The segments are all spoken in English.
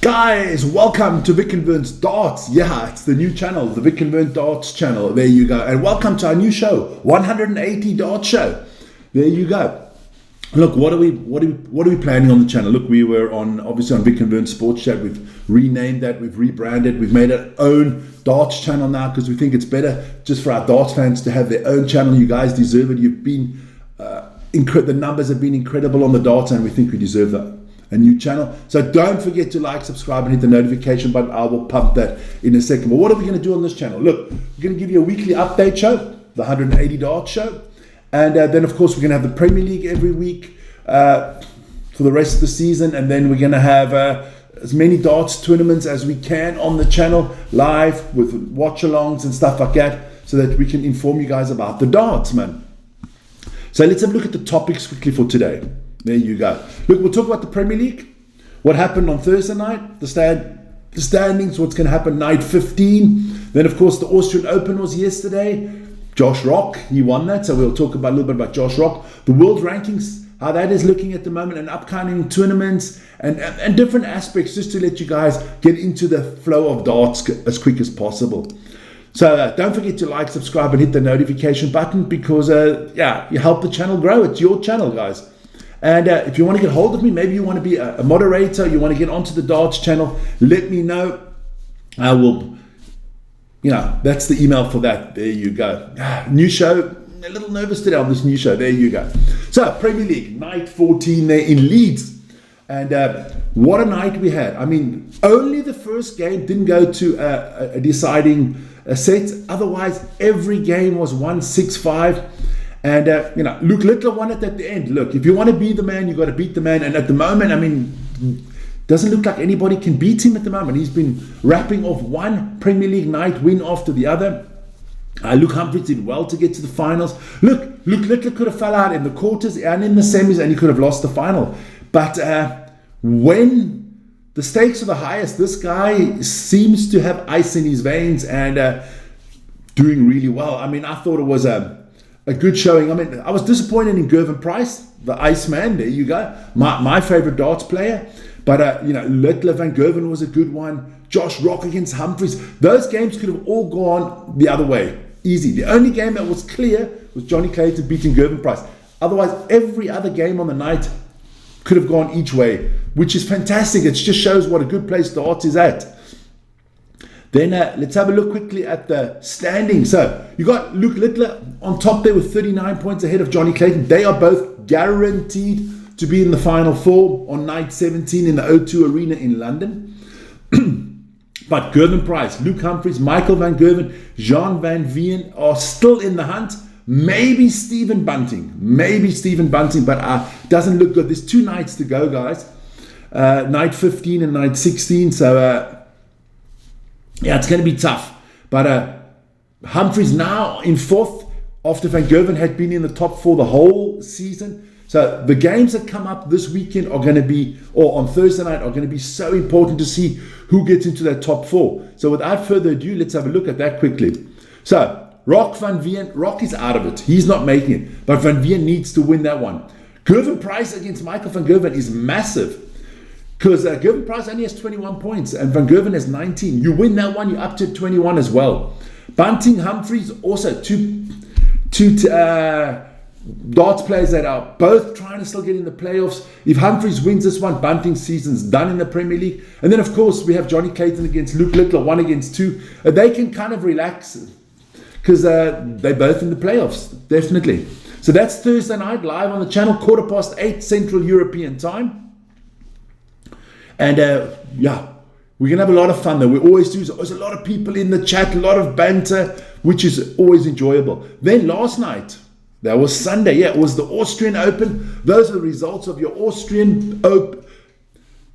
Guys, welcome to Vic and Vern's Darts. Yeah, it's the new channel, the Vic and Vern Darts channel. There you go. And welcome to our new show, 180 Darts Show. There you go. Look, what are we planning on the channel? Look, we were obviously on Vic and Vern Sports Chat. We've renamed that, we've rebranded, we've made our own darts channel now because we think it's better just for our darts fans to have their own channel. You guys deserve it. You've been the numbers have been incredible on the darts, and we think we deserve that. A new channel. So don't forget to like, subscribe, and hit the notification button. I will pump that in a second. But what are we going to do on this channel? Look, we're going to give you a weekly update show, the 180 Darts Show. And then, of course, we're going to have the Premier League every week for the rest of the season. And then we're going to have as many darts tournaments as we can on the channel, live with watch-alongs and stuff like that, so that we can inform you guys about the darts, man. So let's have a look at the topics quickly for today. There you go. Look, we'll talk about the Premier League, what happened on Thursday night, the standings, what's going to happen night 15. Then, of course, the Austrian Open was yesterday. Josh Rock, he won that, so we'll talk about a little bit about Josh Rock. The world rankings, how that is looking at the moment, and upcoming tournaments, and different aspects, just to let you guys get into the flow of darts as quick as possible. So don't forget to like, subscribe, and hit the notification button because, you help the channel grow. It's your channel, guys. And if you want to get hold of me, maybe you want to be a moderator, you want to get onto the Darts channel, let me know. I will, that's the email for that. There you go. New show. A little nervous today on this new show. There you go. So, Premier League, night 14 there in Leeds. And what a night we had. I mean, only the first game didn't go to a deciding set. Otherwise, every game was 1-6-5. And, Luke Littler won it at the end. Look, if you want to be the man, you've got to beat the man. And at the moment, I mean, doesn't look like anybody can beat him at the moment. He's been wrapping off one Premier League night win after the other. Luke Humphries did well to get to the finals. Look, Luke Littler could have fell out in the quarters and in the semis, and he could have lost the final. But when the stakes are the highest, this guy seems to have ice in his veins and doing really well. I mean, I thought it was a good showing. I mean, I was disappointed in Gervin Price, the Iceman. There you go. My favorite darts player. But, Littler Van Gerven was a good one. Josh Rock against Humphries. Those games could have all gone the other way. Easy. The only game that was clear was Johnny Clayton beating Gervin Price. Otherwise, every other game on the night could have gone each way, which is fantastic. It just shows what a good place darts is at. Then let's have a look quickly at the standings. So you got Luke Littler on top there with 39 points ahead of Johnny Clayton. They are both guaranteed to be in the final four on night 17 in the O2 Arena in London. But Gervin Price, Luke Humphries, Michael Van Gerven, Jean Van Veen are still in the hunt. Maybe Stephen Bunting, but doesn't look good. There's 2 nights to go, guys. Night 15 and night 16. So it's going to be tough. But Humphries now in 4th after Van Gerven had been in the top 4 the whole season. So the games that come up this weekend are going to be, or on Thursday night, are going to be so important to see who gets into that top 4. So without further ado, let's have a look at that quickly. So Rock Van Veen, Rock is out of it. He's not making it. But Van Veen needs to win that one. Gervin Price against Michael Van Gerven is massive. Because Gervin Price only has 21 points and Van Gerven has 19. You win that one, you're up to 21 as well. Bunting, Humphries, also two darts players that are both trying to still get in the playoffs. If Humphries wins this one, Bunting's season's done in the Premier League. And then, of course, we have Johnny Clayton against Luke Littler, 1 against 2. They can kind of relax because they're both in the playoffs, definitely. So that's Thursday night, live on the channel, 8:15 Central European Time. And we're going to have a lot of fun though. We always do. There's a lot of people in the chat, a lot of banter, which is always enjoyable. Then last night, that was Sunday. Yeah, it was the Austrian Open. Those are the results of your Austrian Open.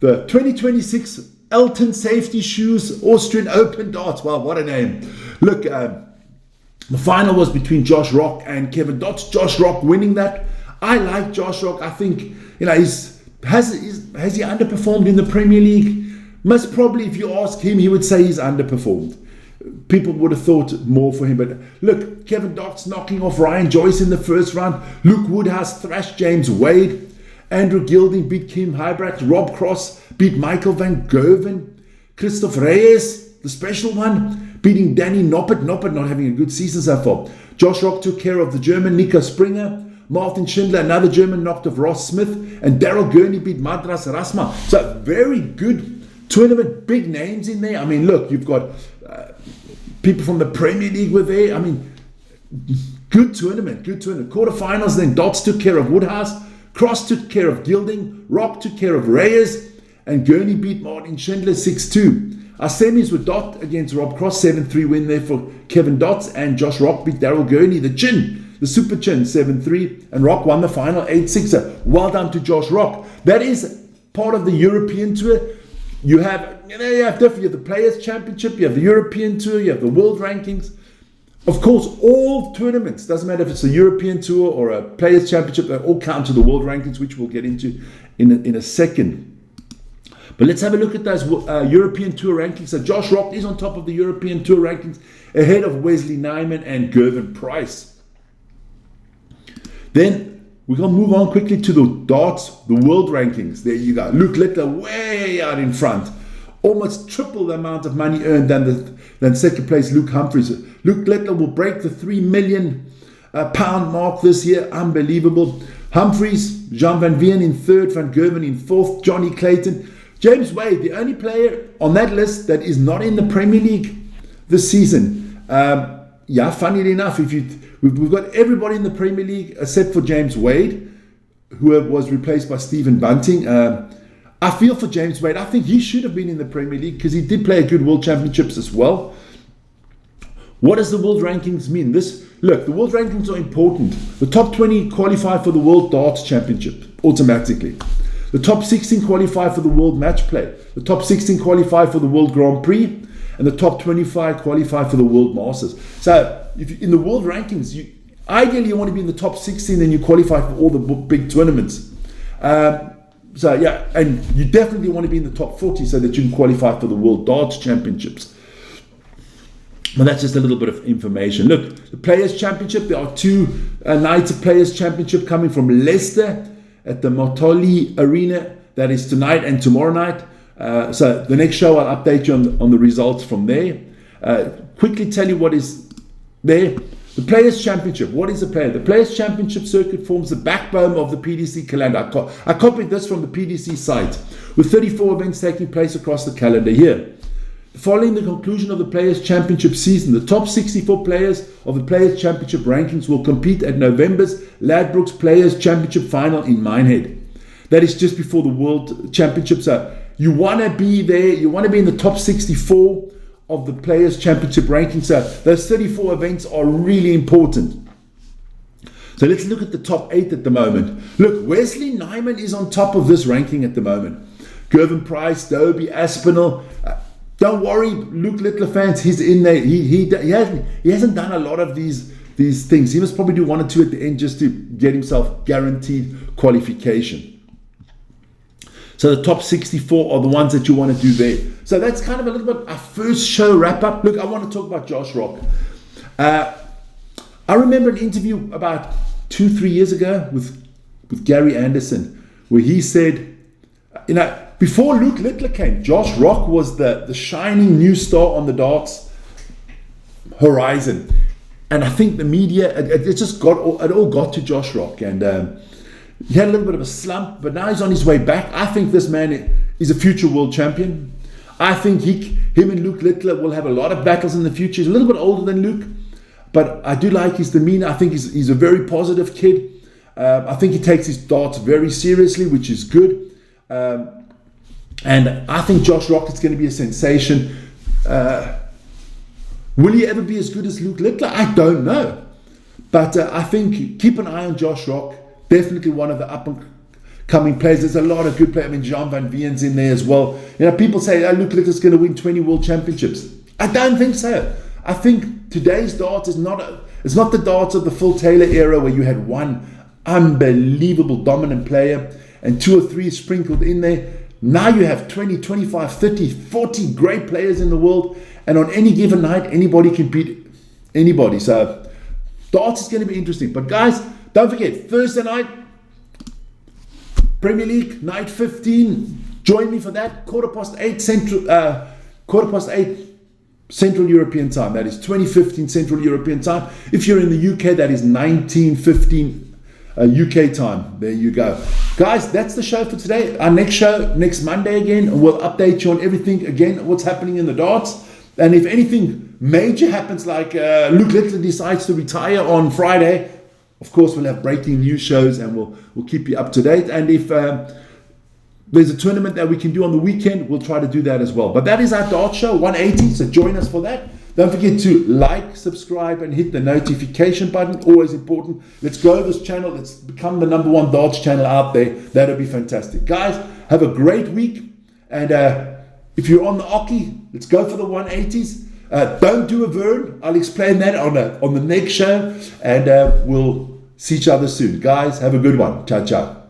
The 2026 Elton Safety Shoes Austrian Open Darts. Wow, what a name. Look, the final was between Josh Rock and Kevin Dots. Josh Rock winning that. I like Josh Rock. I think, has he underperformed in the Premier League? Most probably, if you ask him, he would say he's underperformed. People would have thought more for him. But look, Kevin Dots knocking off Ryan Joyce in the first round. Luke Woodhouse thrashed James Wade. Andrew Gilding beat Kim Huybrecht. Rob Cross beat Michael van Gerwen. Christoph Reyes, the special one, beating Danny Noppert. Noppert not having a good season so far. Josh Rock took care of the German Nico Springer. Martin Schindler, another German, knocked off Ross Smith. And Daryl Gurney beat Madras Rasma. So very good tournament, big names in there. I mean, look, you've got people from the Premier League were there. I mean, good tournament. Quarterfinals, then Dots took care of Woodhouse. Cross took care of Gilding. Rock took care of Reyes. And Gurney beat Martin Schindler 6-2. Our semis were Dot against Rob Cross, 7-3 win there for Kevin Dots. And Josh Rock beat Daryl Gurney, the Super Chin, 7-3. And Rock won the final 8-6. So well done to Josh Rock. That is part of the European Tour. You have the Players' Championship, you have the European Tour, you have the World Rankings. Of course, all tournaments, doesn't matter if it's a European Tour or a Players' Championship, they all count to the World Rankings, which we'll get into in a second. But let's have a look at those European Tour rankings. So Josh Rock is on top of the European Tour rankings, ahead of Wesley Nyman and Gervin Price. Then we're going to move on quickly to the darts, the world rankings. There you go. Luke Littler way out in front. Almost triple the amount of money earned than second place Luke Humphries. Luke Littler will break the £3 million mark this year. Unbelievable. Humphries, Jean Van Veen in third, Van Gerwen in fourth, Johnny Clayton. James Wade, the only player on that list that is not in the Premier League this season. Funnily enough, we've got everybody in the Premier League except for James Wade, who was replaced by Stephen Bunting. I feel for James Wade. I think he should have been in the Premier League because he did play a good World Championships as well. What does the World Rankings mean? Look, the World Rankings are important. The top 20 qualify for the World Darts Championship automatically. The top 16 qualify for the World Match Play. The top 16 qualify for the World Grand Prix. And the top 25 qualify for the World Masters. So, in the World Rankings, ideally you want to be in the top 16 and you qualify for all the big tournaments. And you definitely want to be in the top 40 so that you can qualify for the World Darts Championships. But that's just a little bit of information. Look, the Players' Championship, there are two nights of Players' Championship coming from Leicester at the Mottoli Arena. That is tonight and tomorrow night. So the next show I'll update you on the results from there. Quickly tell you what is there. The Players' Championship. What is a player? The Players' Championship circuit forms the backbone of the PDC calendar. I copied this from the PDC site, with 34 events taking place across the calendar here. Following the conclusion of the Players' Championship season, the top 64 players of the Players' Championship rankings will compete at November's Ladbrokes Players' Championship final in Minehead. That is just before the World Championship. So you want to be there. You want to be in the top 64 of the Players' Championship rankings. So those 34 events are really important. So let's look at the top 8 at the moment. Look, Wesley Nyman is on top of this ranking at the moment. Gervin Price, Dobie, Aspinall. Don't worry, Luke Littler fans, he's in there. He hasn't done a lot of these things. He must probably do 1 or 2 at the end just to get himself guaranteed qualification. So the top 64 are the ones that you want to do there. So that's kind of a little bit our first show wrap up. Look, I want to talk about Josh Rock. I remember an interview about 2-3 years ago with Gary Anderson, where he said, before Luke Littler came, Josh Rock was the shining new star on the darts horizon. And I think the media, it all got to Josh Rock. And he had a little bit of a slump, but now he's on his way back. I think this man is a future world champion. I think him and Luke Littler will have a lot of battles in the future. He's a little bit older than Luke, but I do like his demeanor. I think he's a very positive kid. I think he takes his darts very seriously, which is good. And I think Josh Rock is going to be a sensation. Will he ever be as good as Luke Littler? I don't know. But I think keep an eye on Josh Rock. Definitely one of the up-and-coming players. There's a lot of good players. I mean, Jean Van Veen's in there as well. People say, Luke Littler's going to win 20 World Championships. I don't think so. I think today's darts is not the darts of the Phil Taylor era where you had one unbelievable dominant player and 2 or 3 sprinkled in there. Now you have 20, 25, 30, 40 great players in the world, and on any given night, anybody can beat anybody. So darts is going to be interesting. But guys, don't forget, Thursday night, Premier League, night 15. Join me for that. 8:15 Central European time. That is 20:15 Central European time. If you're in the UK, that is 19:15 UK time. There you go. Guys, that's the show for today. Our next show, next Monday again. We'll update you on everything, again, what's happening in the darts. And if anything major happens, like Luke Littler decides to retire on Friday, of course, we'll have breaking news shows and we'll keep you up to date. And if there's a tournament that we can do on the weekend, we'll try to do that as well. But that is our dart show, 180, so join us for that. Don't forget to like, subscribe, and hit the notification button. Always important. Let's grow this channel. Let's become the #1 darts channel out there. That'll be fantastic. Guys, have a great week. And if you're on the Oki, let's go for the 180s. Don't do a vern. I'll explain that on the next show. And we'll see each other soon. Guys, have a good one. Ciao, ciao.